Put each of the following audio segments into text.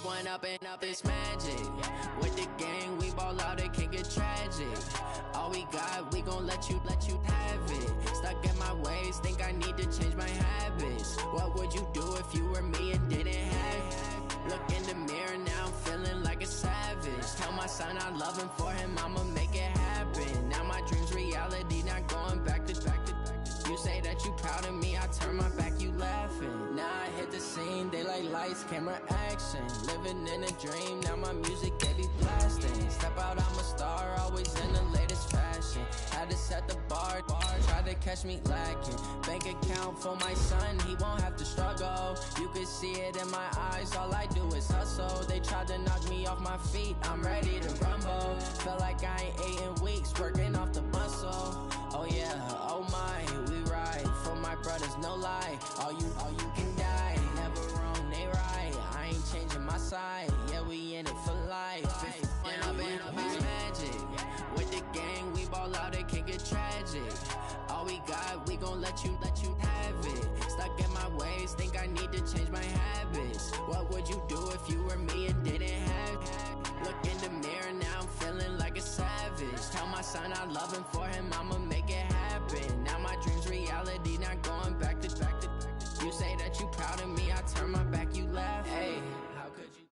one up and up, it's magic. With the gang, we ball out, it can get tragic. All we got, we gon' let you have it. Stuck in my ways, think I need to change my habits. What would you do if you were me and didn't have it? Look in the mirror, now I'm feeling like a savage. Tell my son I love him, for him I'ma make it happen. Now my dream's reality, not going back to. You say that you proud of me, I turn my back, you laughing. Now I hit the scene, they like lights, camera, action. Living in a dream, now my music, they be blasting. Step out, I'm a star, always in the latest fashion. Had to set the bar, try to catch me lacking. Bank account for my son, he won't have to struggle. You can see it in my eyes, all I do is hustle. They tried to knock me off my feet, I'm ready to rumble. Felt like I ain't ate in weeks, working off the muscle. Oh yeah, oh my, we ride for my brothers, no lie. All you can die, never wrong, they right. I ain't changing my side, yeah, we in it for life. And up and up is magic. With the gang, we ball out, it can get tragic. All we got, we gon' let you have it. Stuck in my ways, think I need to change my habits. What would you do if you were me and didn't have it? Look in the mirror, now I'm feeling like a savage. Tell my son I love him, for him I'ma make it happen. Now my dream's reality, not going back to. You say that you proud of me, I turn my back, you laugh. Hey, how could you?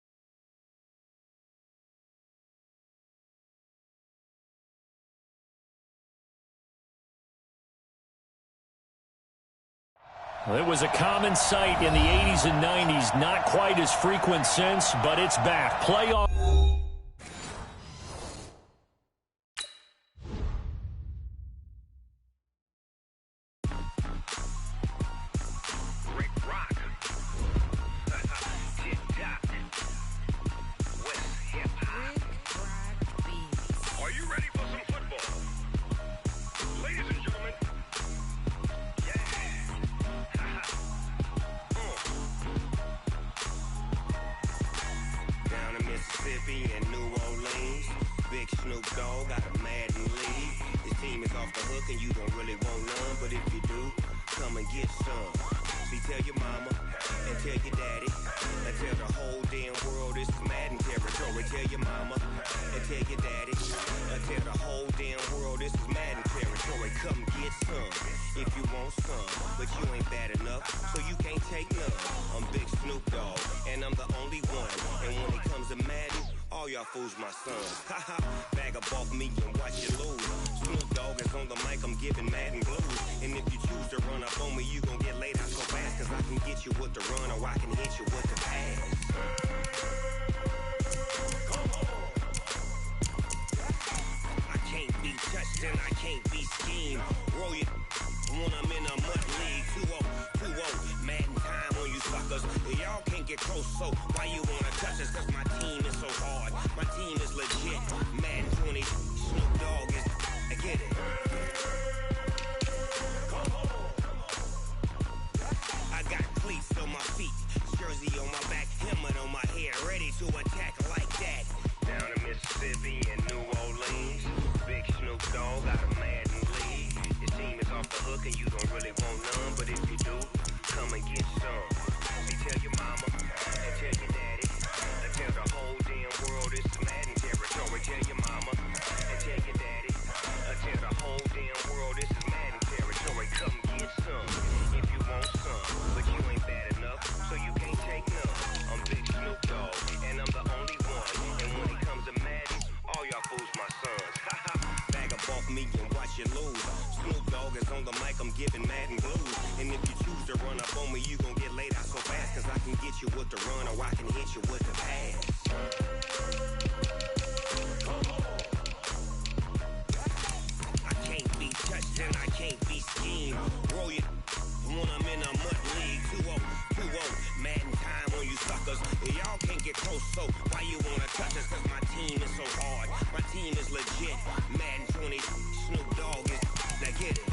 Well, it was a common sight in the 80s and 90s, not quite as frequent since, but it's back. Playoff. And New Orleans, big Snoop Dogg got a Madden league. His team is off the hook and you don't really want none, but if you do, come and get some. See, tell your mama and tell your daddy and tell the whole damn world this is Madden territory. Tell your mama and tell your daddy and tell the whole damn world this is Madden territory. Come get some if you want some, but you ain't bad enough, so you can't take none. I'm Big Snoop Dogg and I'm the only one, and when it comes to Madden, all y'all fools my sons. Haha, bag up off me and watch you lose. Snoop Dogg is on the mic, I'm giving Madden blues. And if you choose to run up on me, you gon' get laid out so fast, cause I can get you with the run or I can hit you with the pass. Come on. I can't be touched and I can't be schemed. Roll you when I'm in a mud league. 2-0, Madden time on you suckers. Y'all can't get close, so why you wanna touch us? Cause my team is so hard, my team is legit. Madden 20, Snoop Dogg is, I get it. Come on. I got cleats on my feet, jersey on my back, helmet on my head, ready to attack like that. Down in Mississippi and New Orleans, big Snoop Dogg got a Madden league. Your team is off the hook and you don't really want none, but if you do, come and get some. See, tell your mama and tell your daddy and tell the whole damn world this is Madden territory. Tell your mama and tell your daddy and tell the whole damn world this is Madden territory. Come get some if you want some, but you ain't bad enough, so you can't take none. I'm Big Snoop Dogg and I'm the only one, and when it comes to Madden, all y'all fools my sons. Haha, bag up off me and watch you lose. Snoop Dogg is on the mic, I'm giving Madden blues. And if you choose to run up on me, you gon' get laid out so fast, cause I can get you with the run or I can hit you with the pass. I can't be touched and I can't be schemed. Roll you when I'm in a mud league. 2-0, Madden time on you suckers. Y'all can't get close, so why you wanna touch us? Cause my team is so hard, my team is legit. Madden 20, Snoop Dogg is, now get it.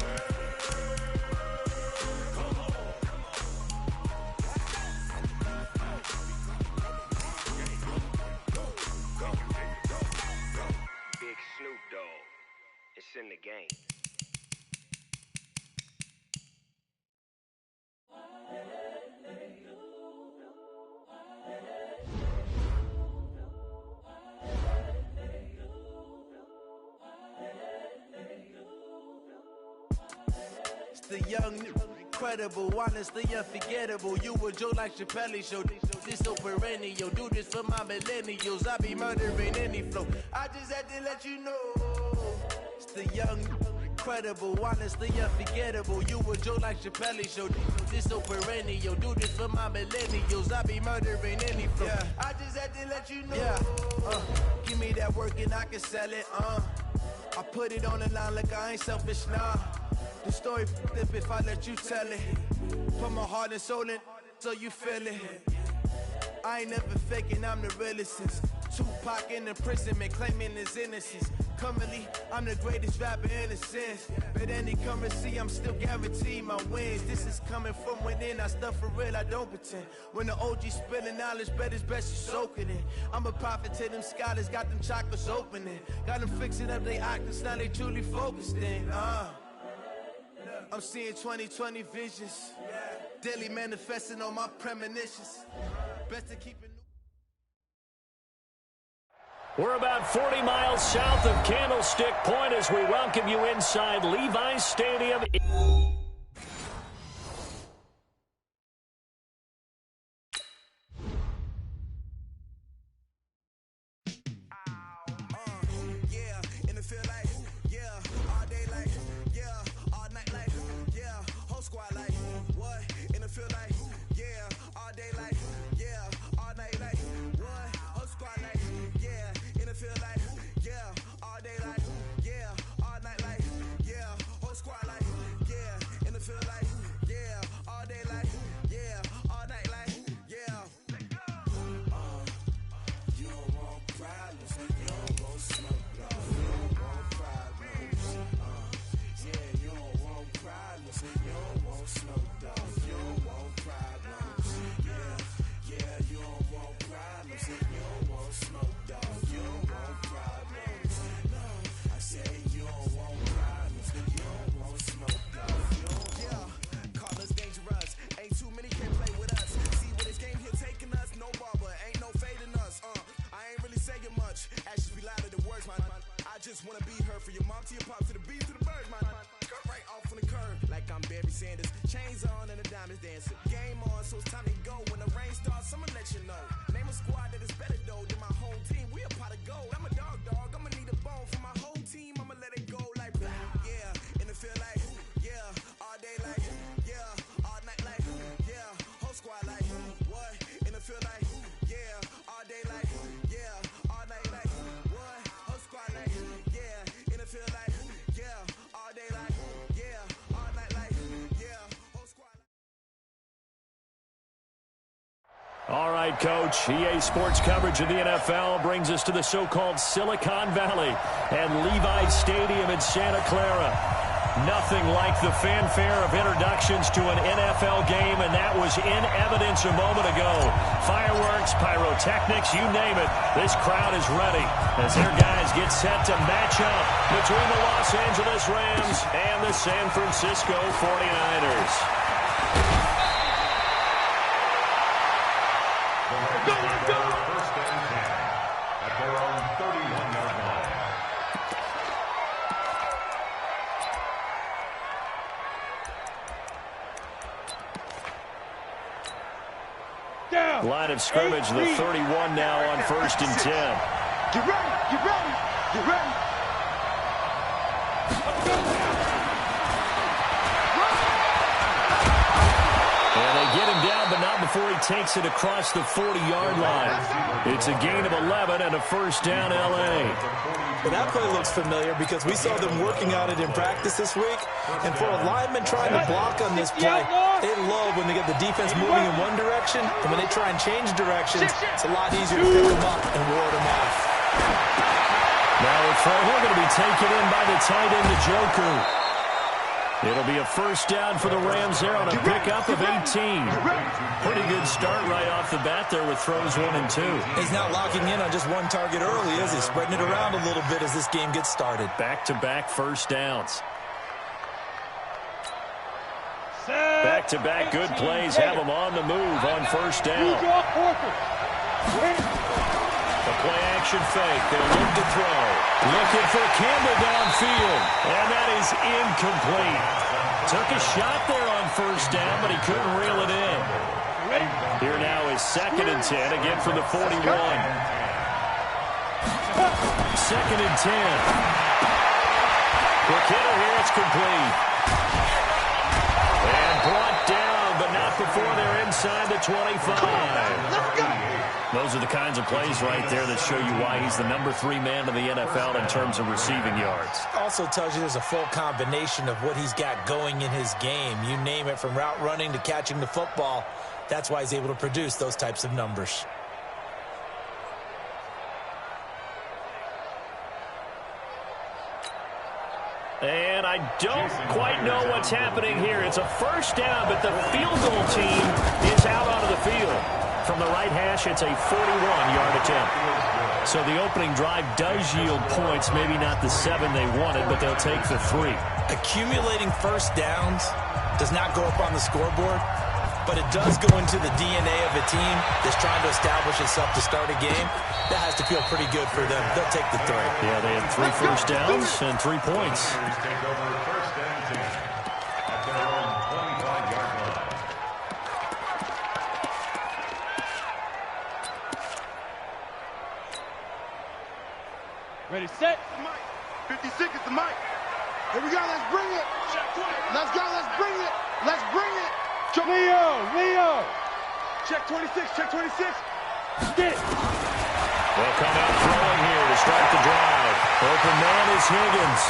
Big Snoop Dogg, it's in the game. The young, incredible, honestly unforgettable. You a joke like Chappelle Show. This so perennial. Do this for my millennials. I be murdering any flow. I just had to let you know. It's the young, incredible, honestly unforgettable. You a joke like Chappelle Show. This so perennial. Do this for my millennials. I be murdering any flow. Yeah. I just had to let you know. Yeah. Give me that work and I can sell it. I put it on the line like I ain't selfish, nah. The story flip if I let you tell it. Put my heart and soul in so you feel it. I ain't never faking, I'm the realest since Tupac in imprisonment, claiming his innocence. Currently, I'm the greatest rapper in a sense. But any currency, I'm still guaranteed my wins. This is coming from within, I stuff for real, I don't pretend. When the OG spilling knowledge, bet it's best you soak it in. I'm a prophet to them scholars, got them chakras opening. Got them fixing up they octaves, now they truly focused in. I'm seeing 2020 visions, daily manifesting on my premonitions. Best to keep it. We're about 40 miles south of Candlestick Point as we welcome you inside Levi's Stadium. All right, Coach. EA Sports coverage of the NFL brings us to the so-called Silicon Valley and Levi's Stadium in Santa Clara. Nothing like the fanfare of introductions to an NFL game, and that was in evidence a moment ago. Fireworks, pyrotechnics, you name it. This crowd is ready as their guys get set to match up between the Los Angeles Rams and the San Francisco 49ers. First and 10 at their own 31-yard line. Down. Line of scrimmage, the 31 now on first and 10. Get ready, get ready, get ready. And they get him down, but not before he takes it across the 40-yard line. It's a gain of 11 and a first down, L.A. Well, that play looks familiar because we saw them working on it in practice this week. And for a lineman trying to block on this play, they love when they get the defense moving in one direction. And when they try and change directions, it's a lot easier to pick them up and ward them off. Now we're going to be taken in by the tight end, Njoku. It'll be a first down for the Rams there on a pickup of 18. Pretty good start right off the bat there with throws 1 and 2. He's not locking in on just one target early, is he? Spreading it around a little bit as this game gets started. Back-to-back first downs. Back-to-back good plays have them on the move on first down. The play-action fake. They'll look to throw. Looking for Campbell downfield. And that is incomplete. Took a shot there on first down, but he couldn't reel it in. Here now is 2nd and 10, again from the 41. 2nd and 10. Quick hitter here, it's complete. And brought down, but not before they're inside the 25. Those are the kinds of plays right there that show you why he's the number 3 man in the NFL in terms of receiving yards. Also tells you there's a full combination of what he's got going in his game. You name it, from route running to catching the football. That's why he's able to produce those types of numbers. And I don't quite know what's happening here. It's a first down, but the field goal team is out onto the field. From the right hash, it's a 41-yard attempt. So the opening drive does yield points, maybe not the 7 they wanted, but they'll take the 3. Accumulating first downs does not go up on the scoreboard, but it does go into the DNA of a team that's trying to establish itself to start a game. That has to feel pretty good for them. They'll take the 3. Yeah, they had 3 first downs and 3 points. Take over 1st and 10 at their own 25-yard line. Ready, set. 50 seconds to Mike. Here we go, let's bring it. Let's go, let's bring it. Let's bring it. Leo. Check 26, check 26. Stick. They'll come out throwing here to start the drive. Open man is Higgins.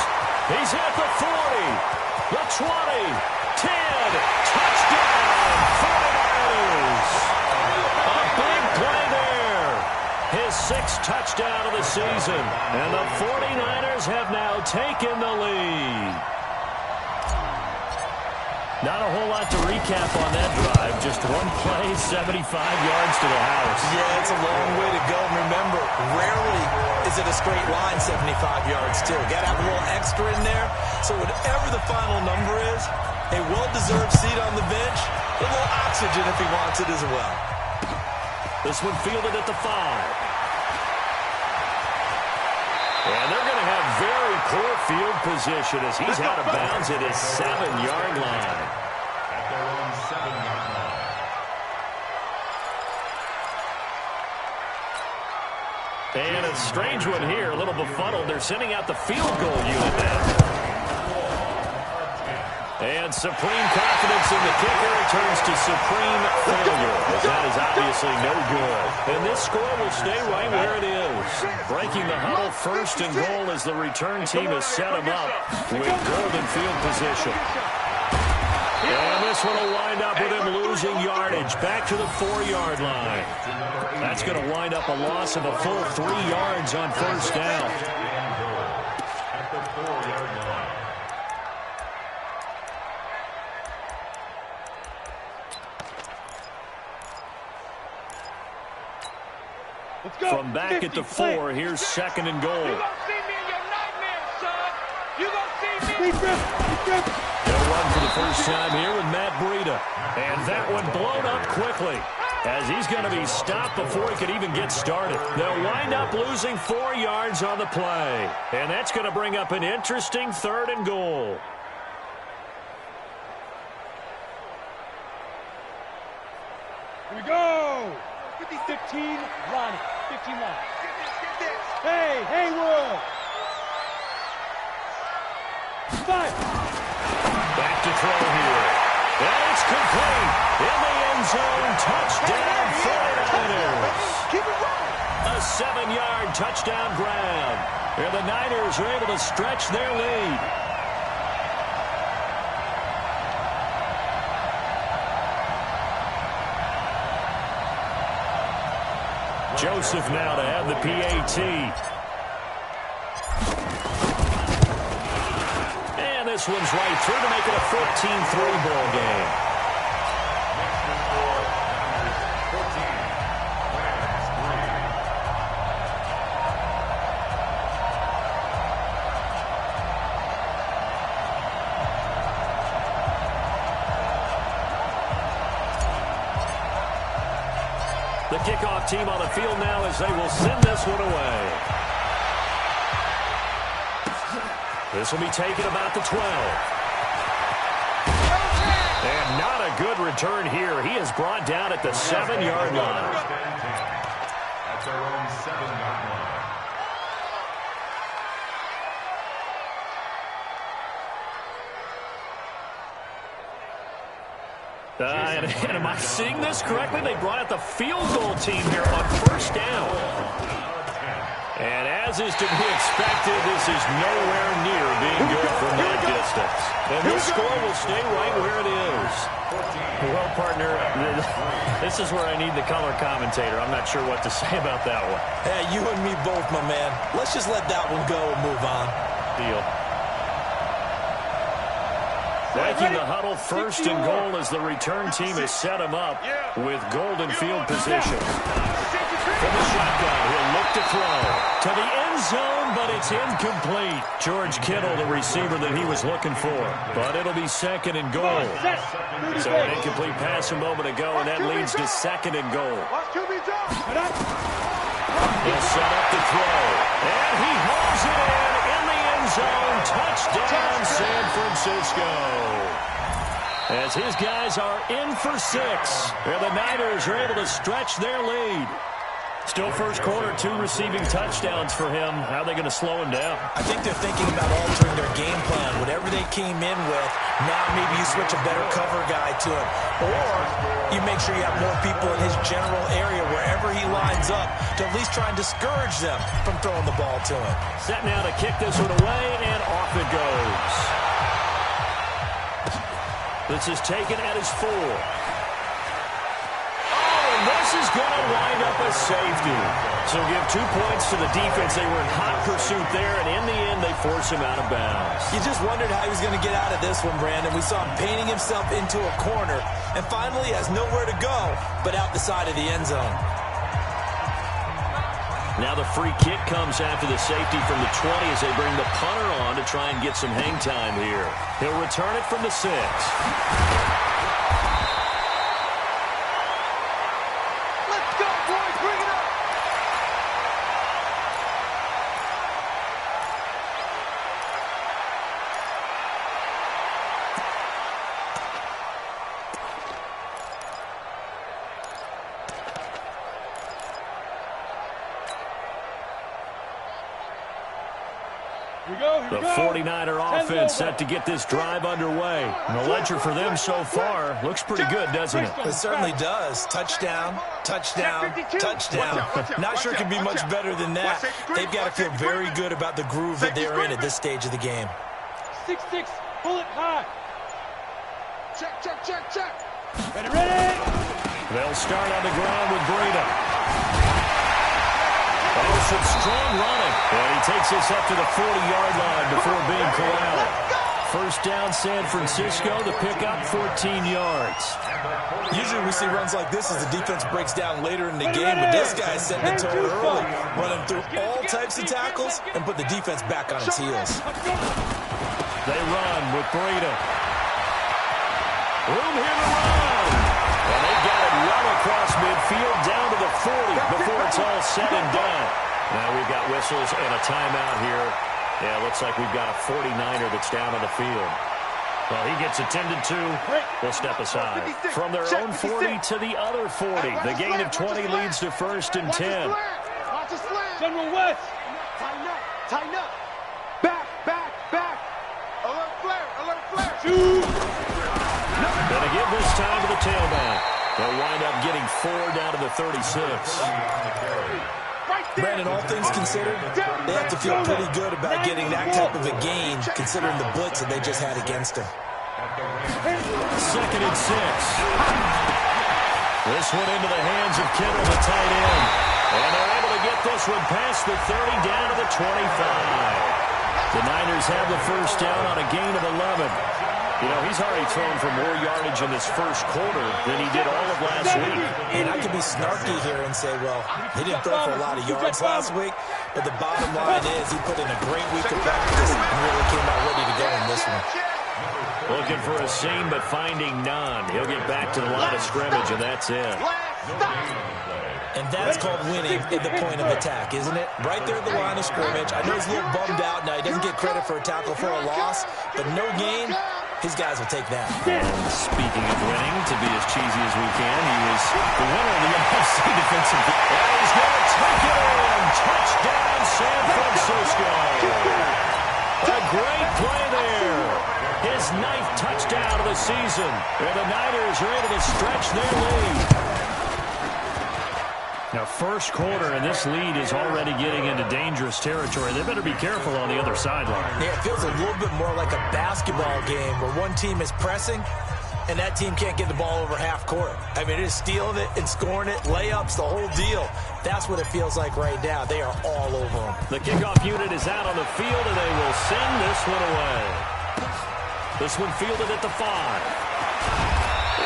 He's at the 40, the 20, 10. Touchdown, 49ers. A big play there. His 6th touchdown of the season. And the 49ers have now taken the lead. Not a whole lot to recap on that drive. Just one play, 75 yards to the house. Yeah, it's a long way to go. Remember, rarely is it a straight line 75 yards, too. Got to have a little extra in there. So whatever the final number is, a well-deserved seat on the bench, a little oxygen if he wants it as well. This one fielded at the 5. And they're going to have very poor field position as he's out of bounds at his 7-yard line. At their own 7-yard line. And a strange one here, a little befuddled. They're sending out the field goal unit now. And supreme confidence in the kicker turns to supreme failure, as that is obviously no good. And this score will stay right where it is. Breaking the huddle, 1st and goal as the return team has set him up with golden field position. And this one will wind up with him losing yardage back to the 4-yard line. That's going to wind up a loss of a full 3 yards on first down. At the 4-yard line. From back at the 4, here's 2nd and goal. You gonna see me in your nightmares, son. You gonna see me. They'll run for the first time here with Matt Breida. And that one blown up quickly, as he's going to be stopped before he could even get started. They'll wind up losing 4 yards on the play. And that's going to bring up an interesting 3rd and goal. Here we go. 15, Ronnie. 15 line. Hey, Haywood. 5. Back to throw here. And it's complete. In the end zone, touchdown 49ers. Keep it rolling. A 7-yard touchdown grab. And the Niners are able to stretch their lead. Joseph now to have the PAT. And this one's right through to make it a 14-3 ball game. The kickoff team on the field now as they will send this one away. This will be taken about the 12. And not a good return here. He is brought down at the 7-yard line. At their own 7-yard line. And am I seeing this correctly? They brought out the field goal team here on first down. And as is to be expected, this is nowhere near being good from that distance. And the score will stay right where it is. Well, partner, this is where I need the color commentator. I'm not sure what to say about that one. Hey, you and me both, my man. Let's just let that one go and move on. Deal. Breaking the huddle, first and goal as the return team has set him up with golden field position. From the shotgun, he'll look to throw to the end zone, but it's incomplete. George Kittle, the receiver that he was looking for, but it'll be second and goal. So an incomplete pass a moment ago, and that leads to second and goal. He'll set up the throw, and he hauls it in the end zone. Touchdown, San Francisco. As his guys are in for 6, and the Niners are able to stretch their lead. Still first quarter, 2 receiving touchdowns for him. How are they going to slow him down? I think they're thinking about altering their game plan. Whatever they came in with, now maybe you switch a better cover guy to him. Or you make sure you have more people in his general area wherever he lines up to at least try and discourage them from throwing the ball to him. Set now to kick this one away, and off it goes. This is taken at his 4. This is going to wind up a safety. So give 2 points to the defense. They were in hot pursuit there, and in the end, they force him out of bounds. You just wondered how he was going to get out of this one, Brandon. We saw him painting himself into a corner, and finally has nowhere to go but out the side of the end zone. Now the free kick comes after the safety from the 20 as they bring the punter on to try and get some hang time here. He'll return it from the 6. The 49er offense set to get this drive underway. And the ledger for them so far looks pretty good, doesn't it? It certainly does. Touchdown, touchdown, touchdown. Not sure it could be much better than that. They've got to feel very good about the groove that they're in at this stage of the game. 6-6, pull it high. Check, check, check, check. Ready, ready. They'll start on the ground with Breida. Oh, some strong running. And he takes this up to the 40-yard line before being corralled. First down, San Francisco. The pickup, 14 yards. Usually we see runs like this as the defense breaks down later in the game, but this guy's setting the tone early, running through all types of tackles and put the defense back on its heels. They run with Breida. Room here to run. And they got it well across midfield down to the 40 before it's all said and done. Now we've got whistles and a timeout here. Yeah, looks like we've got a 49er that's down on the field. Well, he gets attended to. We'll step aside. From their own 40 to the other 40. The gain of 20 leads to first and 10. General West. Tighten up, tighten up. Back, back, back. Alert flare, alert flare. Shoot. Gonna give this time to the tailback. They'll wind up getting 4 down to the 36. Brandon, all things considered, they have to feel pretty good about getting that type of a gain, considering the blitz that they just had against them. Second and 6. This one into the hands of Kittle, the tight end. And they're able to get this one past the 30 down to the 25. The Niners have the first down on a gain of 11. You know, he's already thrown for more yardage in this first quarter than he did all of last week. And I could be snarky here and say, well, he didn't throw for a lot of yards last week, but the bottom line is he put in a great week of practice and really came out ready to go in this one. Looking for a seam, but finding none. He'll get back to the line of scrimmage, and that's it. And that's called winning at the point of attack, isn't it? Right there at the line of scrimmage. I know he's a little bummed out now. He doesn't get credit for a tackle for a loss, but no gain, his guys will take that. And speaking of winning, to be as cheesy as we can, he was the winner of the NFC defensive. And he's going to take it in. Touchdown, San Francisco. A great play there. His 9th touchdown of the season. And the Niners are able to stretch their lead. Now, first quarter, and this lead is already getting into dangerous territory. They better be careful on the other sideline. Yeah, it feels a little bit more like a basketball game where one team is pressing and that team can't get the ball over half court. I mean, it is stealing it and scoring it, layups, the whole deal. That's what it feels like right now. They are all over them. The kickoff unit is out on the field, and they will send this one away. This one fielded at the 5.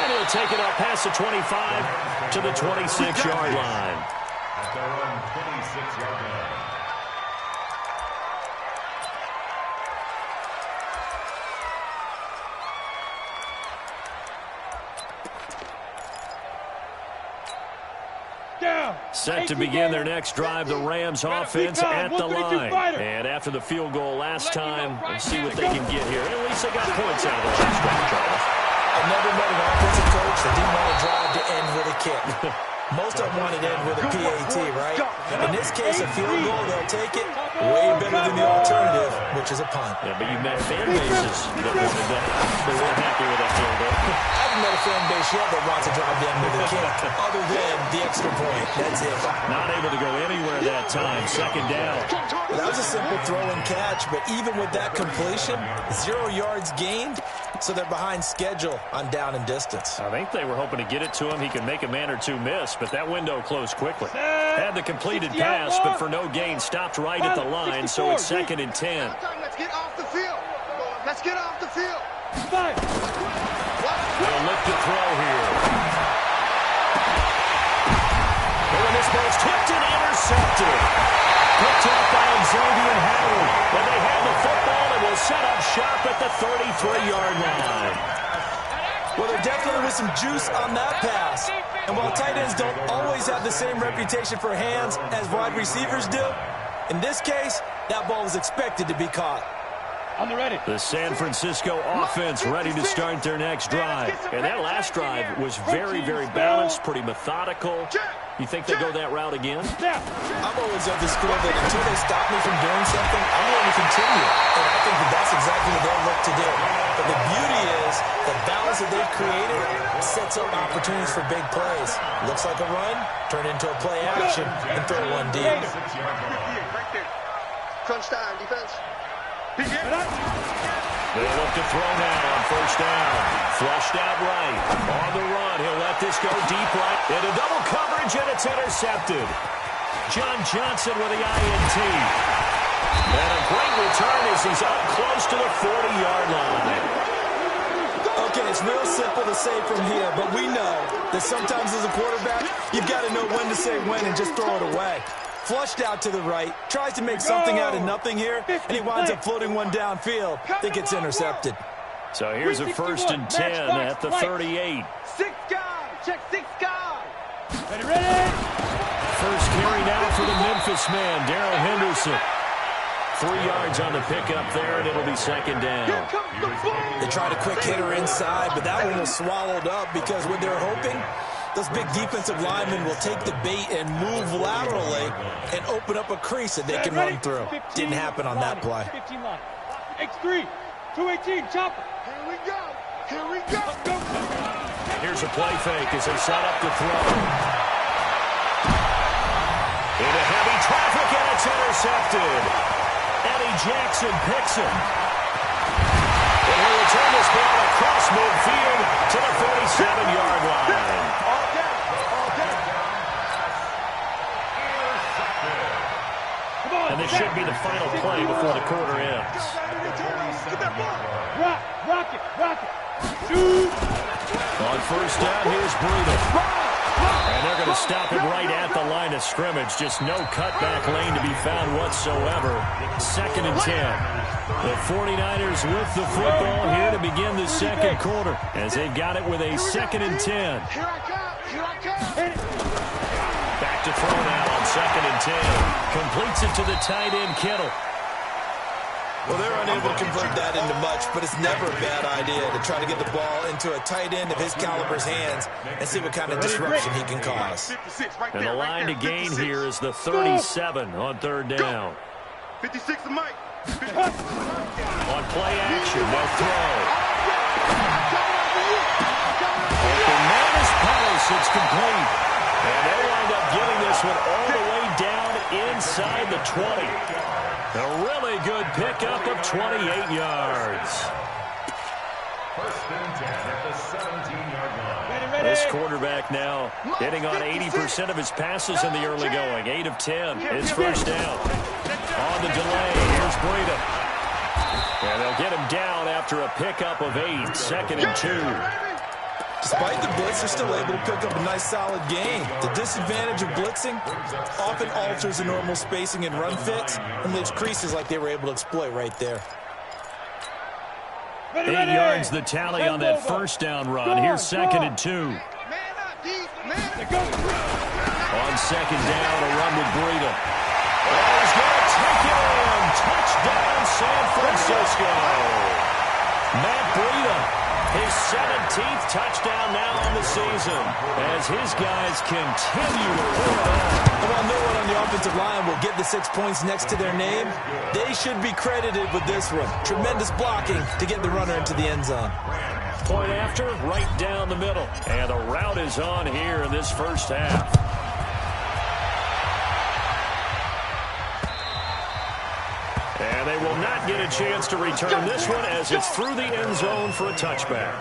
And he'll take it up past the 25 to the 26-yard line. At their own 26-yard line. Set to begin their next drive, the Rams offense at the line. And after the field goal last time, let's see what they can get here. At least they got points out of the last drive, Charles. I've never met an offensive coach that didn't want to drive to end with a kick. Most of them want it to end with a PAT, right? In this case, a field goal, they'll take it. Way better than the alternative, which is a punt. Yeah, but you met fan bases that wanted that. They weren't happy with that field goal. I haven't met a fan base yet that wants to drive to end with a kick, other than the extra point. That's it. Not able to go anywhere that time. Second down. Well, that was a simple throw and catch, but even with that completion, 0 yards gained, so they're behind schedule on down and distance. I think they were hoping to get it to him. He could make a man or two miss, but that window closed quickly. Had the completed pass, but for no gain, stopped right at the line, so it's 2nd and 10. Let's get off the field. Let's get off the field. They'll look to throw here. And this ball's tipped and intercepted. Picked up by Xavier Howard. When they have the football, it will set up shop at the 33-yard line. Well, there definitely was some juice on that pass. And while tight ends don't always have the same reputation for hands as wide receivers do, in this case, that ball was expected to be caught. On the ready. The San Francisco offense ready to start their next drive. And that last drive was very, very balanced, pretty methodical. You think they go that route again? I'm always of the school that until they stop me from doing something, I'm going to continue. And I think that that's exactly what they'll look to do. But the beauty is the balance that they've created sets up opportunities for big plays. Looks like a run, turn into a play action, and throw one deep. Right there. Crunch time, defense. They look to throw now on first down. Flushed out right. On the run. He'll let this go deep right. Into double coverage, and it's intercepted. John Johnson with the INT. And a great return as he's up close to the 40-yard line. Okay, it's real simple to say from here, but we know that sometimes as a quarterback, you've got to know when to say when and just throw it away. Flushed out to the right, tries to make something out of nothing here, and he winds up floating one downfield. I think it's intercepted. So here's a 1st and 10 at the 38. 6 guys. Check 6 guys. Ready. First carry now for the Memphis man, Darrell Henderson. 3 yards on the pickup there, and it'll be 2nd down. Here comes the ball. They tried a quick hitter inside, but that one was swallowed up because what they're hoping, those big defensive linemen will take the bait and move laterally and open up a crease that they can run through. Didn't happen on that play. 15 line. X3, 218, chopper. Here we go. Here's a play fake as they set up to throw. Into heavy traffic, and it's intercepted. Eddie Jackson picks him. And he'll return this ball across midfield to the 47-yard line. All day. And this should be the final play before the quarter ends. Get that ball. Rock it. Shoot. On first down, here's Bruder. And they're going to stop him right at the line of scrimmage. Just no cutback lane to be found whatsoever. 2nd and 10. The 49ers with the football here to begin the second quarter as they've got it with a 2nd and 10. Here I come. Back to throw now on 2nd and 10. Completes it to the tight end, Kittle. Well, they're unable to convert that into much, but it's never a bad idea to try to get the ball into a tight end of his caliber's hands and see what kind of disruption he can cause. And the line to gain here is the 37 on third down. 56 to Mike. On play action, they'll throw. Tremendous pass, it's complete. And they wind up getting this one all the way down inside the 20. A really good pickup of 28 yards. First and 10 at the 17-yard line. This quarterback now hitting on 80% of his passes in the early going. 8 of 10. It's first down. On the delay, here's Breida. And they'll get him down after a pickup of 8. Second and 2. Despite the blitz, they're still able to pick up a nice solid gain. The disadvantage of blitzing often alters the normal spacing and run fits and leaves creases like they were able to exploit right there. 8 yards the tally on that first down run. Here's second and 2. On second down, a run with Breida. Oh, he's going to take it in. Touchdown, San Francisco. Matt Breida, his 17th touchdown now on the season as his guys continue to pour it on. And while no one on the offensive line will get the 6 points next to their name, they should be credited with this one. Tremendous blocking to get the runner into the end zone. Point after, right down the middle. And the route is on here in this first half. And they will not get a chance to return this one as it's through the end zone for a touchback.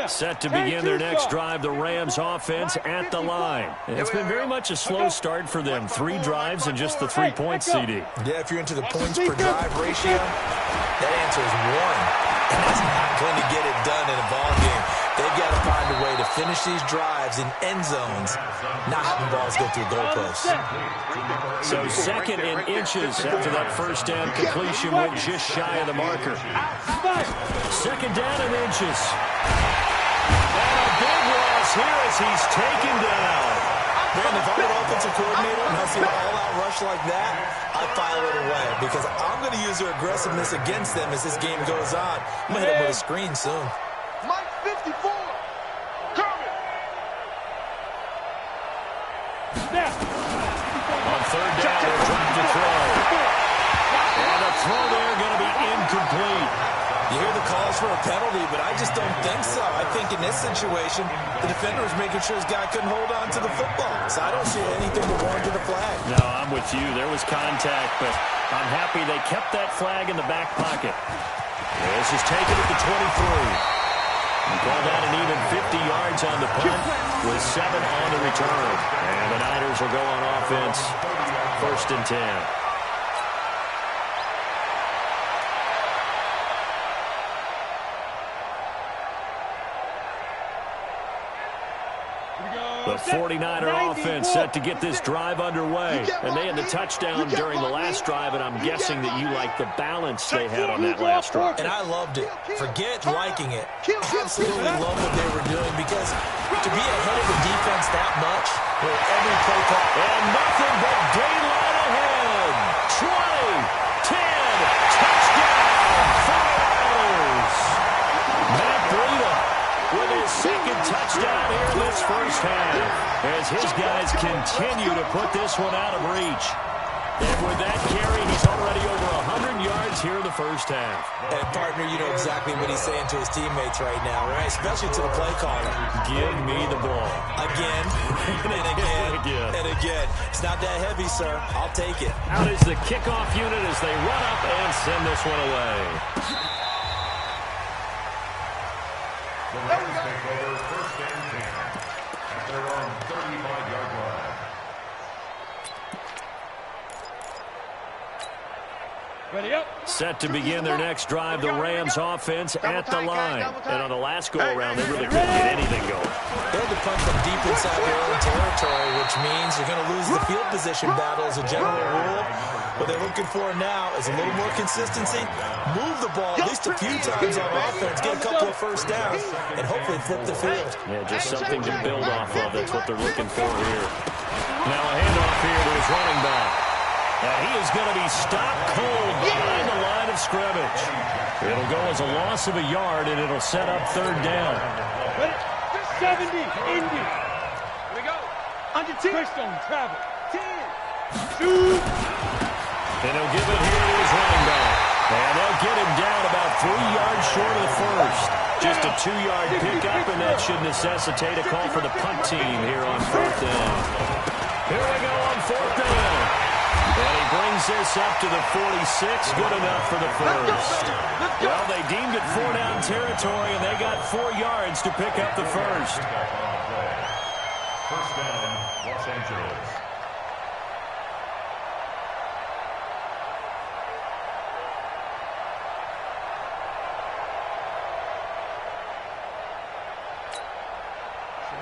Set to begin their next drive, the Rams offense at the line. It's been very much a slow start for them. 3 drives and just the 3 points, CD. Yeah, if you're into the points per drive ratio, that answer is 1. And that's not going to get it done in a ball game. They've got to find a way to finish these drives in end zones, not having balls go through goalposts. So second and inches after that first down completion went just shy of the marker. Second down and inches. And a big loss here as he's taken down. Man, if I'm an offensive coordinator and I see an all-out rush like that, I file it away because I'm going to use their aggressiveness against them as this game goes on. I'm going to hit them with a screen soon. Mike 54. Coming. On third down, they'll drop to throw. And the throw there going to be incomplete. You hear the calls for a penalty, but I just don't think so. I think in this situation, the defender was making sure his guy couldn't hold on to the football. So I don't see anything to warrant a flag. No, I'm with you. There was contact, but I'm happy they kept that flag in the back pocket. This is taken at the 23. And called out an even 50 yards on the punt with 7 on the return. And the Niners will go on offense, first and 10. The 49er offense set to get this drive underway. And they had the touchdown during the last drive, and I'm guessing that you like the balance they had on that last drive. And I loved it. Forget liking it. Absolutely love what they were doing because to be ahead of the defense that much with every play call. And nothing but daylight ahead. 20, 10, touchdown, 49ers. Matt Breida with his second touchdown here in this first half as his guys continue to put this one out of reach. And with that carry, he's already over 100 yards here in the first half. And, partner, you know exactly what he's saying to his teammates right now, right? Especially to the play caller. Give me the ball. Again, and again, and again. It's not that heavy, sir. I'll take it. Out is the kickoff unit as they run up and send this one away. The Rams take over first and 10 at their own 35-yard line. Ready up. Set to begin their next drive, the Rams offense at the line. And on the last go-around, they really couldn't get anything going. They had to punt from deep inside inside their own territory, which means you're going to lose the field position battle as a general rule. What they're looking for now is a little more consistency, move the ball at least a few times on offense, get a couple of first downs, and hopefully flip the field. Yeah, just something to build off of. That's what they're looking for here. Now a handoff here to his running back. And he is going to be stopped cold behind the line of scrimmage. It'll go as a loss of a yard, and it'll set up third down. 70, Indy. Here we go. Under 10. Christian, travel. 10. Shoot. And he'll give it here to his running back. And they'll get him down about 3 yards short of the first. Just a 2-yard pickup, and that should necessitate a call for the punt team here on fourth down. Here we go on fourth down. And he brings this up to the 46. Good enough for the first. Well, they deemed it 4-down territory, and they got 4 yards to pick up the first. First down, Los Angeles.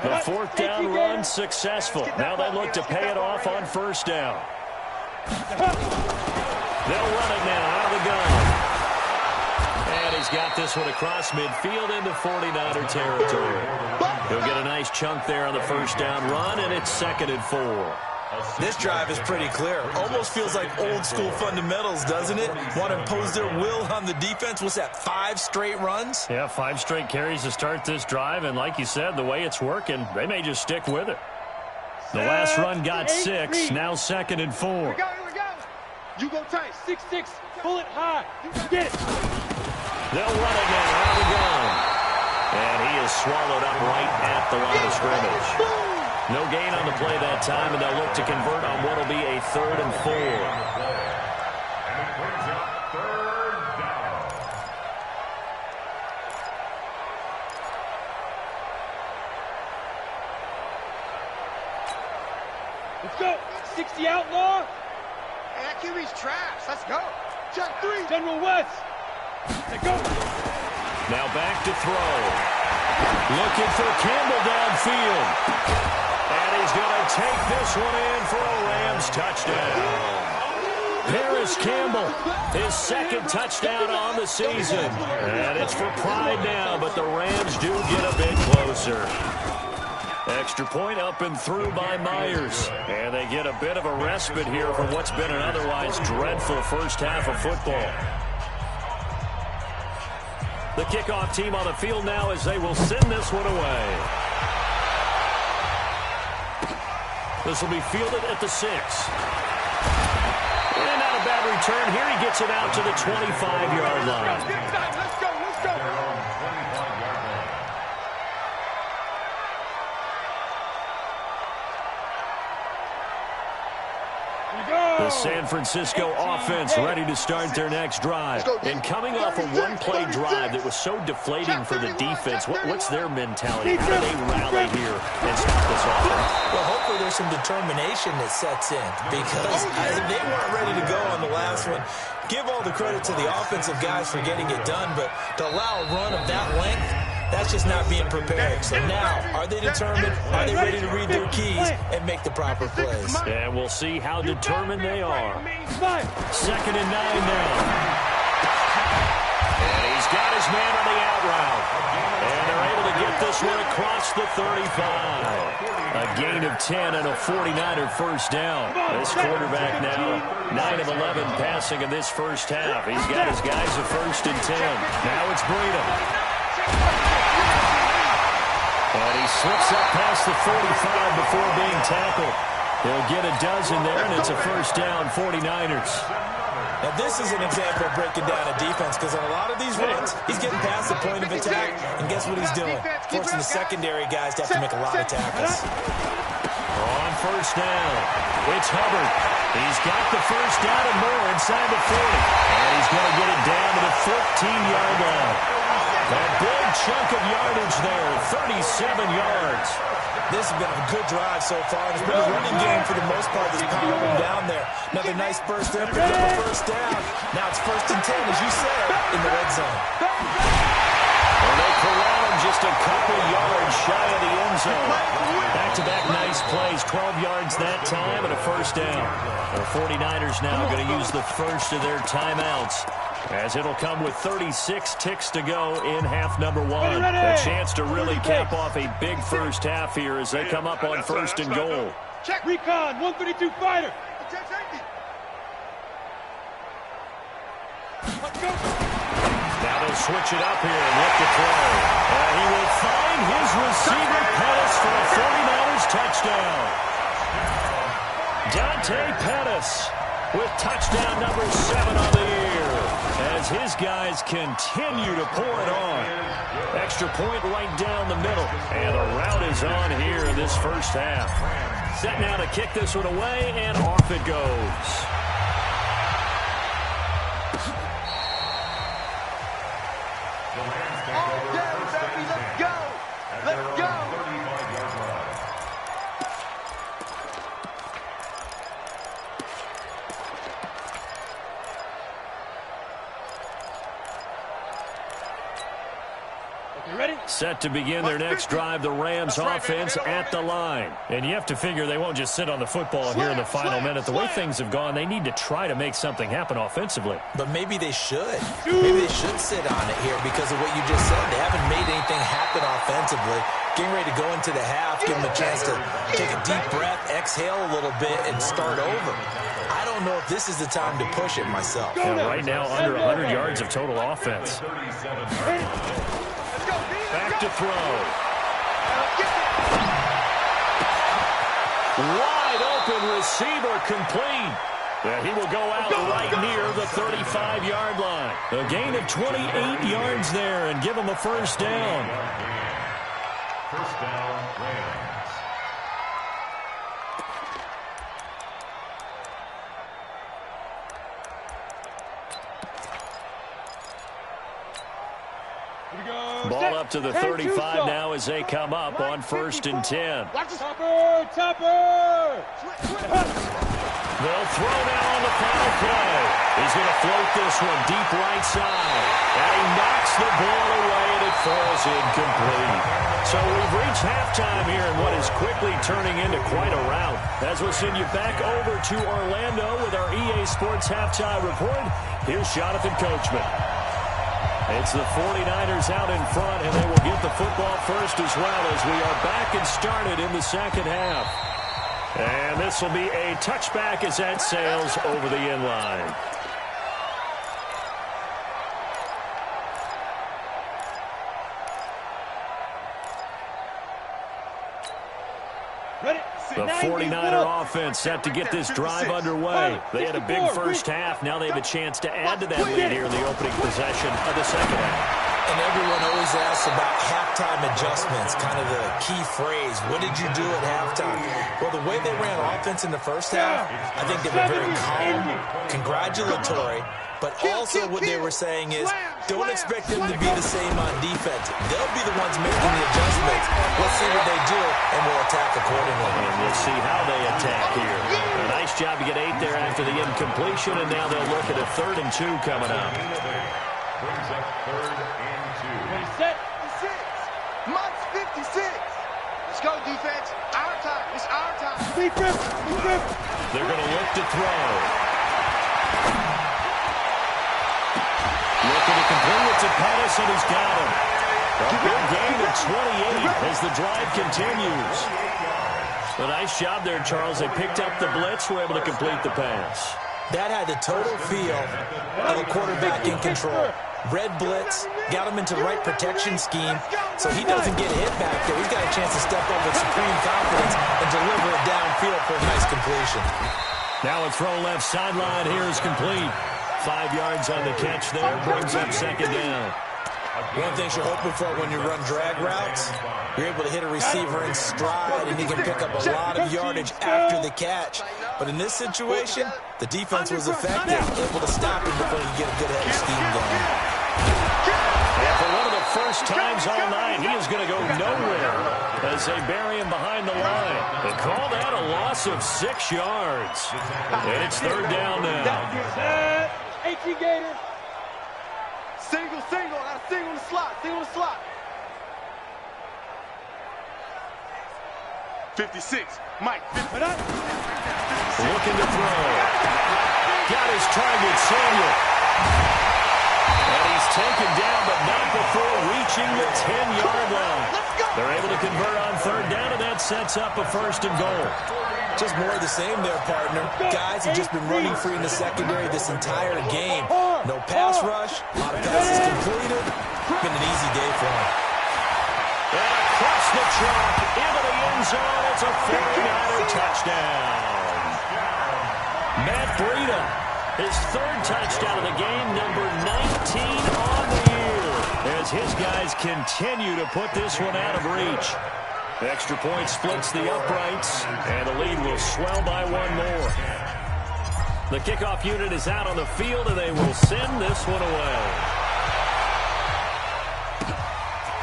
The fourth down run successful. Now they look to pay it off on first down. They'll run it now out of the gun. And he's got this one across midfield into 49er territory. He'll get a nice chunk there on the first down run, and it's 2nd and 4. This drive is pretty clear. Almost feels like old school fundamentals, doesn't it? Want to impose their will on the defense. What's that, 5 straight runs? Yeah, 5 straight carries to start this drive, and like you said, the way it's working, they may just stick with it. The last run got 6, now 2nd and 4. Here we go. You go tight. 6-6. Pull it high. You get it. They'll run it now out of the gun. And he is swallowed up right at the line of scrimmage. No gain on the play that time, and they'll look to convert on what will be a 3rd and 4. And it brings up third down. Let's go. 60 outlaw. Hey, that QB's trash. Let's go. Check 3. General West. Let's go. Now back to throw. Looking for Campbell downfield. And he's going to take this one in for a Rams touchdown. Paris Campbell, his 2nd touchdown on the season. And it's for pride now, but the Rams do get a bit closer. Extra point up and through by Myers. And they get a bit of a respite here from what's been an otherwise dreadful first half of football. The kickoff team on the field now as they will send this one away. This will be fielded at the 6. And not a bad return here. He gets it out to the 25-yard line. Let's go. The San Francisco offense ready to start their next drive. And coming off a one-play drive that was so deflating for the defense, what's their mentality? How do they rally here and stop this offense? Well, hopefully there's some determination that sets in, because they weren't ready to go on the last one. Give all the credit to the offensive guys for getting it done, but to allow a run of that length, that's just not being prepared. So now, are they determined? Are they ready to read their keys and make the proper plays? And we'll see how determined they are. 2nd and 9 now. And he's got his man on the out route. And they're able to get this one across the 35. A gain of 10 and a 49er first down. This quarterback now, 9 of 11 passing in this first half. He's got his guys at 1st and 10. Now it's Breida. And he slips up past the 45 before being tackled. He'll get a dozen there, and it's a first down, 49ers. Now, this is an example of breaking down a defense, because on a lot of these runs, he's getting past the point of attack, and guess what he's doing? Forcing the secondary guys to have to make a lot of tackles. On first down, it's Hubbard. He's got the first down and more inside the 40. And he's going to get it down to the 14-yard line. A big chunk of yardage there, 37 yards. This has been a good drive so far. It's been a running game for the most part that's pounding them down there. Another nice burst there, picked up a first down. Now it's 1st and 10, as you said, in the red zone. And they corral him just a couple yards shy of the end zone. Back-to-back 12 yards that time and a first down. The 49ers now going to use the first of their timeouts, as it'll come with 36 ticks to go in half number one. A chance to really cap off a big first half here as they come up on first and goal. Check. Recon, 132 fighter. Now they'll switch it up here and look to throw. He will find his receiver, Pettis, for a 49ers touchdown. Dante Pettis with touchdown number 7 on the year, as his guys continue to pour it on. Extra point right down the middle, and the route is on here in this first half. Set now to kick this one away, and off it goes. Let's go. Set to begin their next drive, the Rams offense at the line. And you have to figure they won't just sit on the football here in the final minute. The way things have gone, they need to try to make something happen offensively. But maybe they should. Maybe they should sit on it here because of what you just said. They haven't made anything happen offensively. Getting ready to go into the half, give them a chance to take a deep breath, exhale a little bit, and start over. I don't know if this is the time to push it myself. Yeah, right now, under 100 yards of total offense. Back to throw. Wide open receiver complete. Yeah, he will go out right near the 35-yard line. A gain of 28 yards there and give him a first down. First down, Rams. Ball up to the 35 now as they come up on first and 10. Topper! They'll throw now on the final play. He's going to float this one deep right side. And he knocks the ball away and it falls incomplete. So we've reached halftime here in what is quickly turning into quite a rout. As we'll send you back over to Orlando with our EA Sports Halftime Report. Here's Jonathan Coachman. It's the 49ers out in front, and they will get the football first as well as we are back and started in the second half. And this will be a touchback as that sails over the end line. The 49er offense set to get this drive underway. They had a big first half. Now they have a chance to add to that lead here in the opening possession of the second half. And everyone always asks about halftime adjustments, kind of the key phrase. What did you do at halftime? Well, the way they ran offense in the first half, I think they were very calm, congratulatory, but also what they were saying is don't expect them to be the same on defense. They'll be the ones making the adjustments. Let's see what they do, and we'll attack accordingly. And we'll see how they attack here. A nice job to get 8 there after the incompletion, and now they'll look at a 3rd and 2 coming up. Brings up 3rd and 2. Ready, set. 56. Months 56. Let's go, defense. Our time. It's our time. Defense. They're going to look to throw. Looking to complete it to Pettis, and he's got him. A big gain of 28 as the drive continues. A nice job there, Charles. They picked up the blitz, were able to complete the pass. That had the total feel of a quarterback in control. Red blitz, got him into the right protection scheme, so he doesn't get hit back there. He's got a chance to step up with supreme confidence and deliver it downfield for a nice completion. Now a throw left sideline here is complete. 5 yards on the catch there, brings up second down. One thing you're hoping for when you run drag routes, you're able to hit a receiver in stride and he can pick up a lot of yardage after the catch. But in this situation, the defense was effective, able to stop him before you get a good head of steam going. And for one of the first times all night, he is going to go nowhere as they bury him behind the line. They call that a loss of 6 yards. And it's 3rd down now. 18 Gator. Single. Got a single in the slot. 56, Mike. Looking to throw. Got his target, Samuel. And he's taken down, but not before reaching the 10-yard line. They're able to convert on third down, and that sets up a 1st and goal. Just more of the same there, partner. Guys have just been running free in the secondary this entire game. No pass rush, a lot of passes completed. Been an easy day for him. And across the chalk, into the end zone, it's a 49er touchdown. Matt Breida, his 3rd touchdown of the game, number 19 on the year, as his guys continue to put this one out of reach. Extra point splits the uprights, and the lead will swell by 1 more. The kickoff unit is out on the field, and they will send this one away.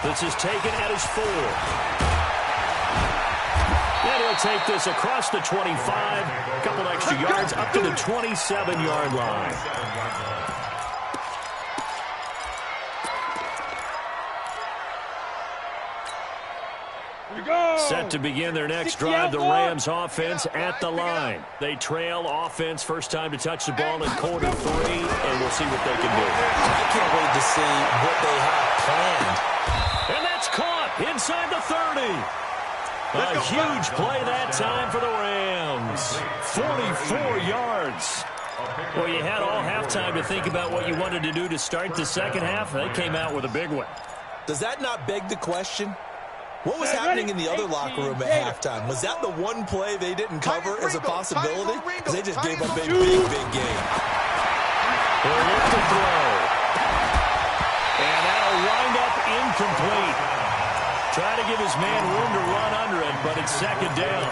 This is taken at his 4. And he'll take this across the 25, a couple extra yards up to the 27-yard line. Set to begin their next drive, the Rams offense at the line. They trail offense, first time to touch the ball in quarter 3, and we'll see what they can do. I can't wait to see what they have planned. And that's caught inside the 30. A huge play that time for the Rams. 44 yards. Well, you had all halftime to think about what you wanted to do to start the second half. They came out with a big one. Does that not beg the question? What was happening in the other locker room at halftime? Was that the one play they didn't cover as a possibility? Because they just gave up a big game. They'll look to throw. And that'll wind up incomplete. Trying to give his man room to run under it, but it's 2nd down.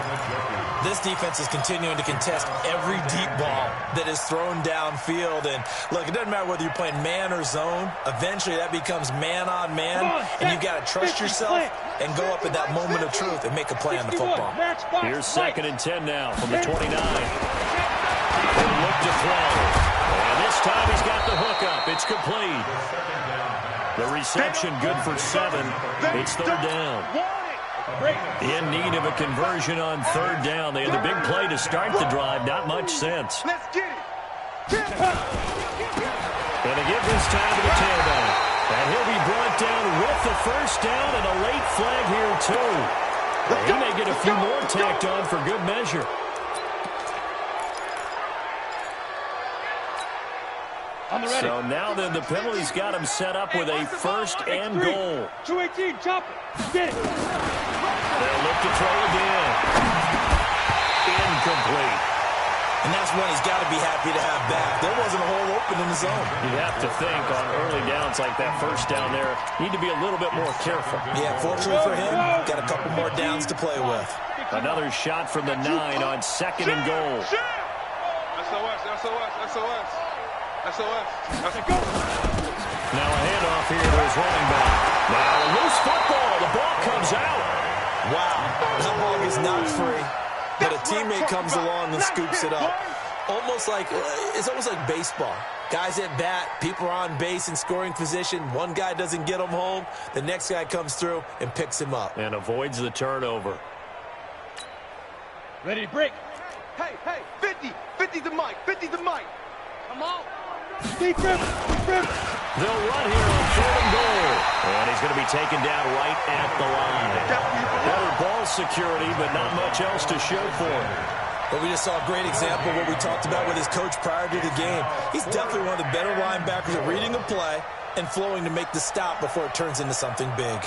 This defense is continuing to contest every deep ball that is thrown downfield. And, look, it doesn't matter whether you're playing man or zone. Eventually, that becomes man-on-man, and you've got to trust yourself and go up at that moment of truth and make a play on the football. Here's 2nd and 10 now from the 29. He'll look to throw. And this time he's got the hook up. It's complete. The reception good for 7. It's 3rd down. In need of a conversion on 3rd down. They had the big play to start the drive. Not much sense. Let's get it. And they give this time to the tailback. And he'll be brought down with the 1st down and a late flag here, too. He may get a few more tacked on for good measure. So now then the penalty's got him set up with a 1st and goal. 218, chop it. Get it. They'll look to throw again. Incomplete. And that's one he's got to be happy to have back. There wasn't a hole open in the zone. You have to think on early downs like that 1st down there, need to be a little bit more careful. Yeah, fortunately for him, got a couple more downs to play with. Another shot from the 9 on 2nd and goal. SOS, SOS, SOS. SOS. Let's go. Now a handoff here to his running back. Now a loose football. The ball comes out. Wow, that ball is not free, but a teammate comes along and scoops it up. It's almost like baseball. Guys at bat, people are on base in scoring position. One guy doesn't get him home. The next guy comes through and picks him up. And avoids the turnover. Ready to break. Hey, 50. 50 the mic. 50 the mic. Come on. Deep rip. They'll run here on 3rd and goal. And he's going to be taken down right at the line. Better ball security, but not much else to show for it. But we just saw a great example of what we talked about with his coach prior to the game. He's definitely one of the better linebackers at reading a play and flowing to make the stop before it turns into something big.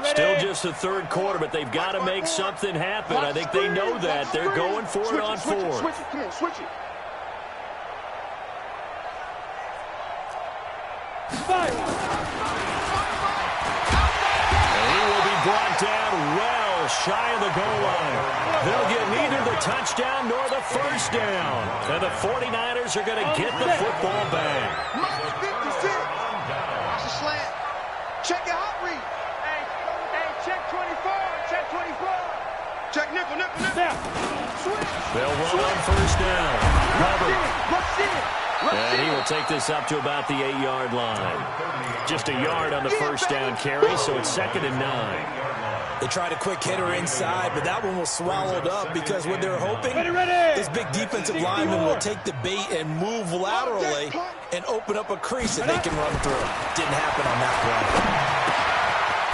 Still just the 3rd quarter, but they've got to make something happen. I think they know that. They're going for it on 4th. Switch it. Come on, switch it. And he will be brought down well shy of the goal line. They'll get neither the touchdown nor the 1st down. And the 49ers are going to get the football back. Minus 56. That's a slant. Check your hot read. Hey, check 24. Check 24. Check nickel. They'll run on first down. And he will take this up to about the 8-yard line. Just a yard on the first down carry, so it's 2nd and 9. They tried a quick hitter inside, but that one was swallowed up because what they're hoping, this big defensive lineman will take the bait and move laterally and open up a crease that they can run through. Didn't happen on that play.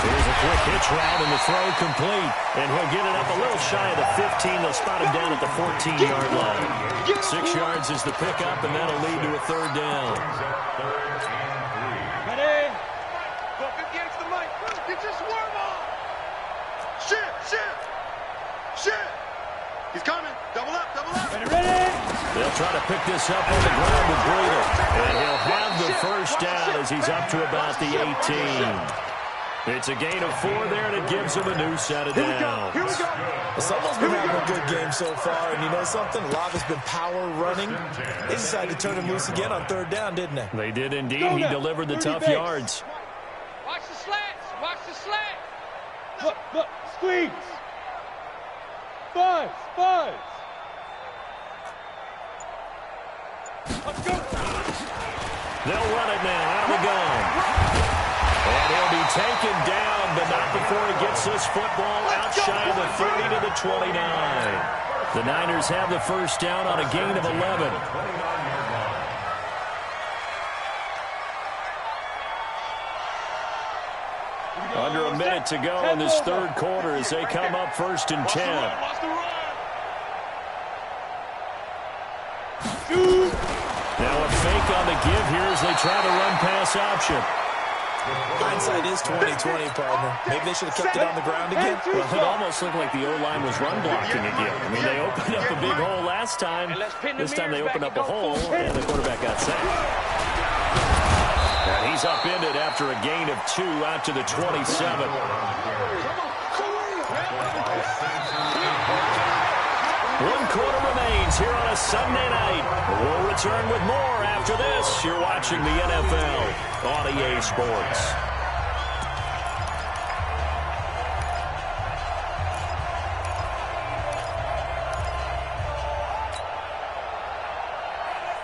Here's a quick hitch route and the throw complete. And he'll get it up a little shy of the 15. They'll spot him down at the 14-yard line. 6 yards is the pickup, and that'll lead to a 3rd down. Ready? Go 58 to the mic. Get your swerve on. Shit. He's coming. Double up. Ready? They'll try to pick this up on the ground with Breeder. And he'll have the first down as he's up to about the 18. It's a gain of 4 there, and it gives him a new set of downs. Here we go. Someone's been having a good game so far, and you know something? A lot has been power running. They decided to turn him loose again on 3rd down, didn't they? They did indeed. He delivered the tough yards. Watch the slats. Look, squeeze. Buzz. Let's go. They'll run it now out of the gun. And he'll be taken down, but not before he gets this football out shy of the 30 to the 29. The Niners have the first down on a gain of 11. Under a minute to go in this 3rd quarter as they come up 1st and 10. Now a fake on the give here as they try to run pass option. Hindsight is 20/20, partner. Maybe they should have kept it on the ground again. Well, it almost looked like the O-line was run blocking again. I mean, they opened up a big hole last time. This time they opened up a hole, and the quarterback got sacked. And he's upended after a gain of 2 out to the 27. 1 quarter remains here on a Sunday night. We'll return with more after this. You're watching the NFL on EA Sports.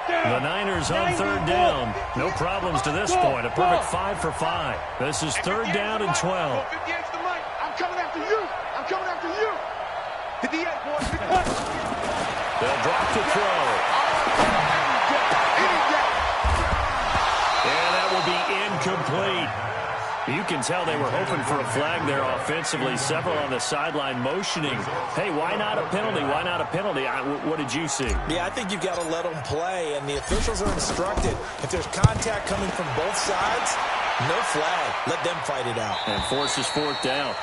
The Niners on 3rd down. No problems to this point. A perfect 5 for 5. This is 3rd down and 12. I'm coming after you. 58, boys. They'll drop to throw. And that will be incomplete. You can tell they were hoping for a flag there offensively. Several on the sideline motioning. Hey, why not a penalty? Why not a penalty? What did you see? Yeah, I think you've got to let them play, and the officials are instructed. If there's contact coming from both sides, no flag. Let them fight it out. And forces 4th down.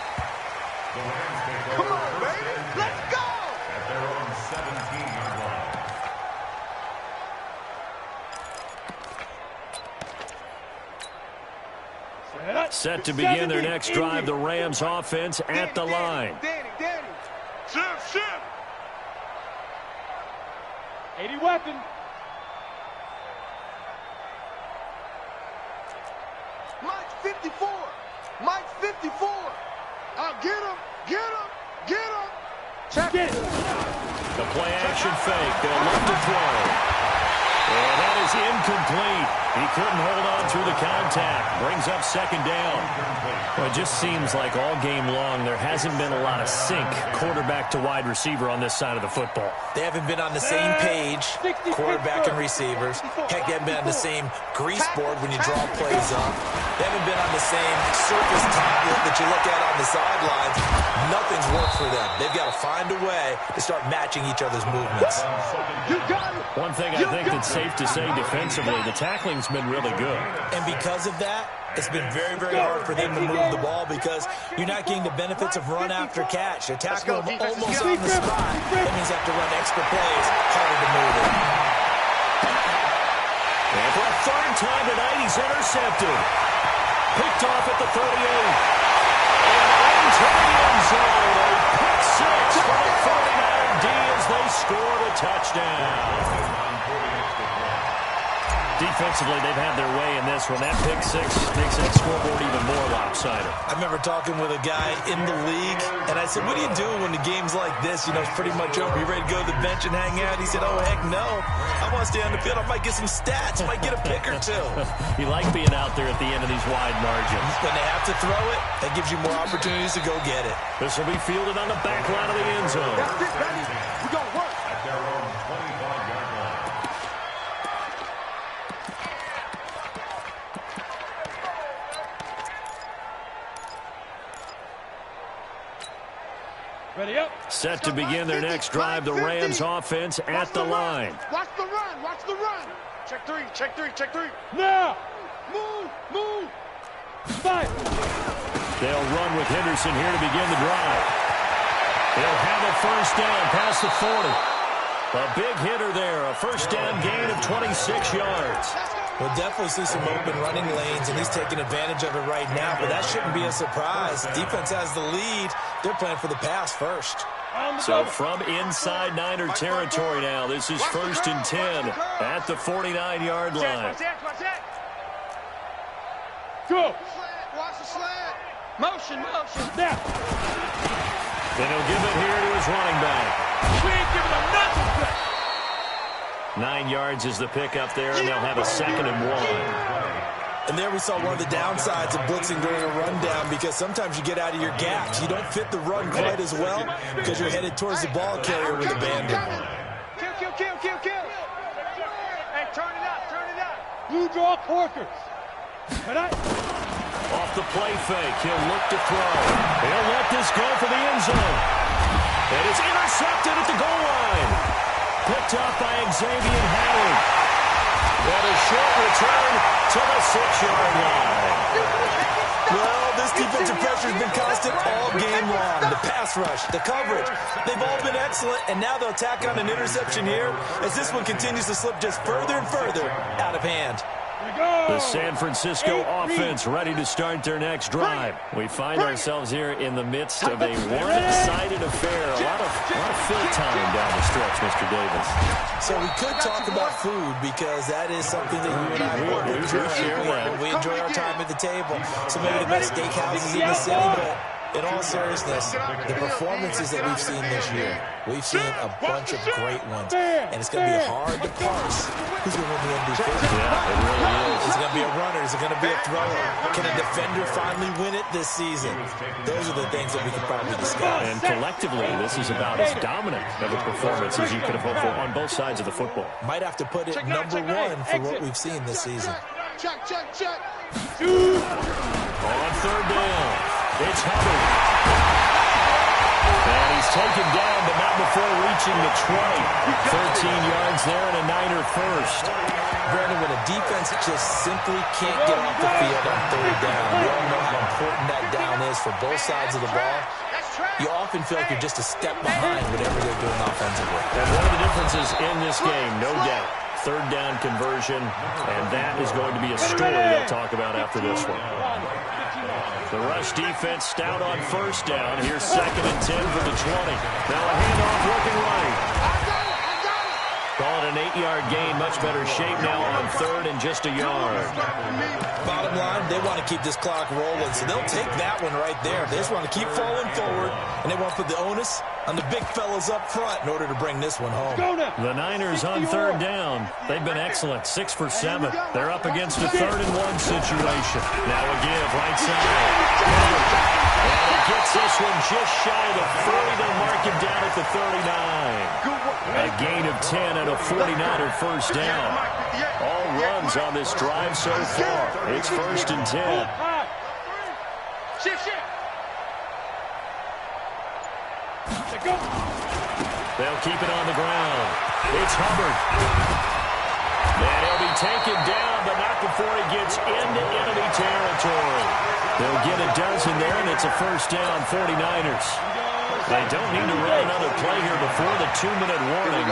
Come on, baby. Let's go. At their own 17-yard line. Set to begin their next drive, the Rams offense at the line. Danny. Shift. 80 weapon. Mike's 54. I'll get him. Check it. The play action fake. They'll look to throw. And that is incomplete. He couldn't hold on through the contact. Brings up 2nd down. Well, it just seems like all game long there hasn't been a lot of sync quarterback to wide receiver on this side of the football. They haven't been on the same page, quarterback and receivers. Heck, they haven't been on the same grease board when you draw plays up. They haven't been on the same surface tablet that you look at on the sidelines. Nothing's worked for them. They've got to find a way to start matching each other's movements. You got it. One thing I think that's safe to say defensively, the tackling's been really good. And because of that, it's been very, very hard for them to move the ball because you're not getting the benefits of run after catch. They're tackling them almost on the spot. That means they have to run extra plays, harder to move it. And for a 3rd time tonight, he's intercepted. Picked off at the 38. And into the end zone. A pick 6 for the 49er D as they scored a touchdown. Defensively, they've had their way in this one. That pick six makes that scoreboard even more lopsided. I remember talking with a guy in the league, and I said, what do you do when the game's like this? You know, it's pretty much over. You ready to go to the bench and hang out? He said, oh, heck no. I want to stay on the field. I might get some stats. I might get a pick or two. You like being out there at the end of these wide margins. When they have to throw it, that gives you more opportunities to go get it. This will be fielded on the back line of the end zone. That's it, baby. We gonna work. At their own 25-yard line. Ready up. Set to begin their next drive, the Rams offense at the line. Watch the run. Watch the run. Check three. Check three. Check three. Now. Move. Move. Fight. They'll run with Henderson here to begin the drive. They'll have a first down past the 40. A big hitter there, a first down gain of 26 yards. We'll definitely see some open running lanes, and he's taking advantage of it right now, but that shouldn't be a surprise. Defense has the lead. They're playing for the pass first. So from inside Niner territory now, this is 1st and 10 at the 49-yard line. Go. Watch the slant. Motion. Now. Then he'll give it here to his running back. We ain't giving them nothing. 9 yards is the pickup there, and they'll have a 2nd and 1. And there we saw one of the downsides of blitzing during a rundown, because sometimes you get out of your gaps. You don't fit the run quite as well because you're headed towards the ball carrier with abandon. Kill. Hey, turn it up. Blue draw Corkers. Off the play fake, he'll look to throw. He'll let this go for the end zone. And it's intercepted at the goal line. Picked up by Xavier Howard. And a short return to the 6-yard line. Well, this defensive pressure has been constant all game long. The pass rush, the coverage, they've all been excellent, and now they'll tack on an interception here as this one continues to slip just further and further out of hand. The San Francisco offense ready to start their next drive. We find ourselves here in the midst of a one-sided affair. A lot of fill time down the stretch, Mr. Davis. So we could talk about food, because that is something that you and I we enjoy our time at the table. So maybe the best steakhouses in the city, but in all seriousness, the performances that we've seen this year, we've seen a bunch of great ones. And it's going to be hard to parse who's going to win the MVP. Yeah, it really is. Is it going to be a runner? Is it going to be a thrower? Can a defender finally win it this season? Those are the things that we could probably discuss. And collectively, this is about as dominant of a performance as you could have hoped for on both sides of the football. Might have to put it number one for what we've seen this season. Check. On 3rd down, it's Hubbard. And he's taken down, but not before reaching the 20. 13 yards there and a Niner first. Brandon, when a defense just simply can't get off the field on 3rd down, we all know how important that down is for both sides of the ball. You often feel like you're just a step behind whatever they're doing offensively. And one of the differences in this game, no doubt, 3rd down conversion, and that is going to be a story they'll talk about after this one. The rush defense stout on 1st down. Here's 2nd and 10 for the 20. Now a handoff looking right. Call it an 8-yard gain. Much better shape now on 3rd and just a yard. Bottom line, they want to keep this clock rolling, so they'll take that one right there. They just want to keep falling forward, and they want to put the onus on the big fellas up front in order to bring this one home. The Niners on 3rd down. They've been excellent, 6 for 7. They're up against a 3rd and 1 situation. Now a give, right side. And he gets this one just shy of the 40. They'll mark him down at the 39. A gain of 10 and a 49er first down. All runs on this drive so far. It's 1st and 10. Shift. They'll keep it on the ground. It's Hubbard. And he'll be taken down, but not before he gets into enemy territory. They'll get a dozen there, and it's a first down, 49ers. They don't need to run another play here before the 2-minute warning.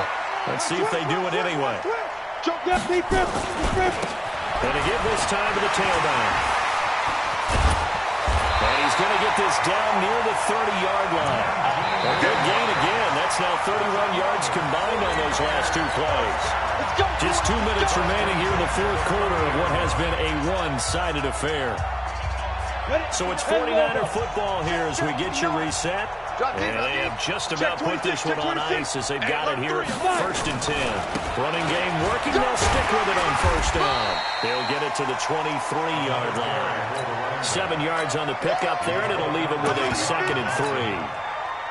Let's see if they do it anyway. And to give this time to the tailback. And he's going to get this down near the 30-yard line. A good gain again. That's now 31 yards combined on those last 2 plays. Just 2 minutes remaining here in the fourth quarter of what has been a one-sided affair. So it's 49er football here as we get you reset. And they have just about put this one on ice as they've got it here, 1st and 10. Running game working. They'll stick with it on 1st down. They'll get it to the 23-yard line. 7 yards on the pickup there, and it'll leave them with a 2nd and 3.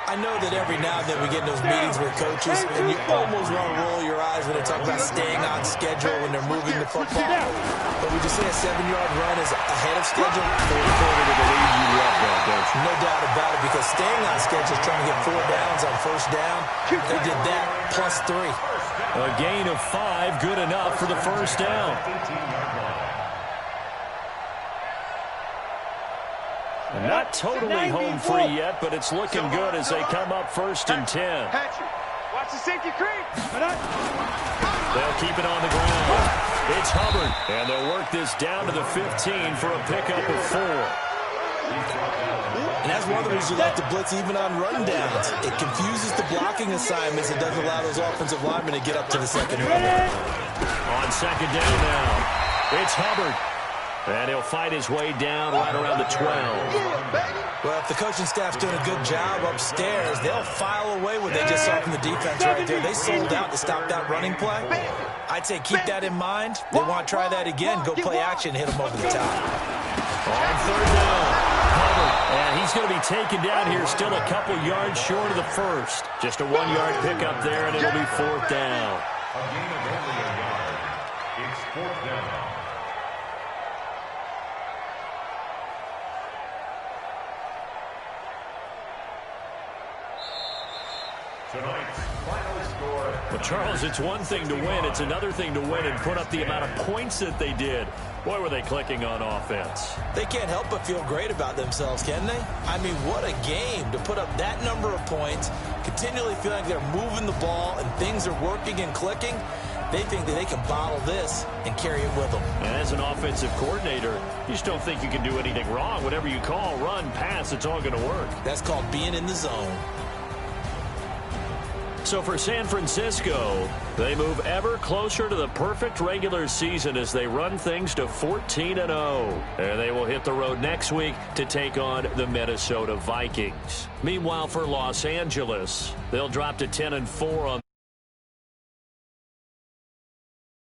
I know that every now and then we get in those meetings with coaches, and you almost want to roll your eyes when they talk about staying on schedule when they're moving the football. But would you say a 7-yard run is ahead of schedule? Fourth quarter to believe you love that, don't you? No doubt about it, because staying on schedule is trying to get 4 downs on 1st down. They did that plus 3. A gain of 5, good enough for the 1st down. Not totally home free yet, but it's looking good as they come up 1st and 10. Watch the safety creep. They'll keep it on the ground. It's Hubbard, and they'll work this down to the 15 for a pickup of 4. And that's one of the reasons you like to blitz even on run downs. It confuses the blocking assignments. It doesn't allow those offensive linemen to get up to the secondary. On 2nd down now, it's Hubbard. And he'll fight his way down right around the 12. Well, if the coaching staff's doing a good job upstairs, they'll file away what they just saw from the defense right there. They sold out to stop that running play. I'd say keep that in mind. They want to try that again. Go play action, hit them over the top. On 3rd down, Hubbard. And he's going to be taken down here, still a couple yards short of the 1st. Just a 1-yard pickup there, and it'll be 4th down. A gain of only a yard. It's 4th down. Tonight's final score. Well, Charles, it's one thing to win. It's another thing to win and put up the amount of points that they did. Boy, were they clicking on offense. They can't help but feel great about themselves, can they? I mean, what a game to put up that number of points, continually feeling like they're moving the ball and things are working and clicking. They think that they can bottle this and carry it with them. And as an offensive coordinator, you just don't think you can do anything wrong. Whatever you call, run, pass, it's all going to work. That's called being in the zone. So for San Francisco, they move ever closer to the perfect regular season as they run things to 14-0. And they will hit the road next week to take on the Minnesota Vikings. Meanwhile, for Los Angeles, they'll drop to 10-4 on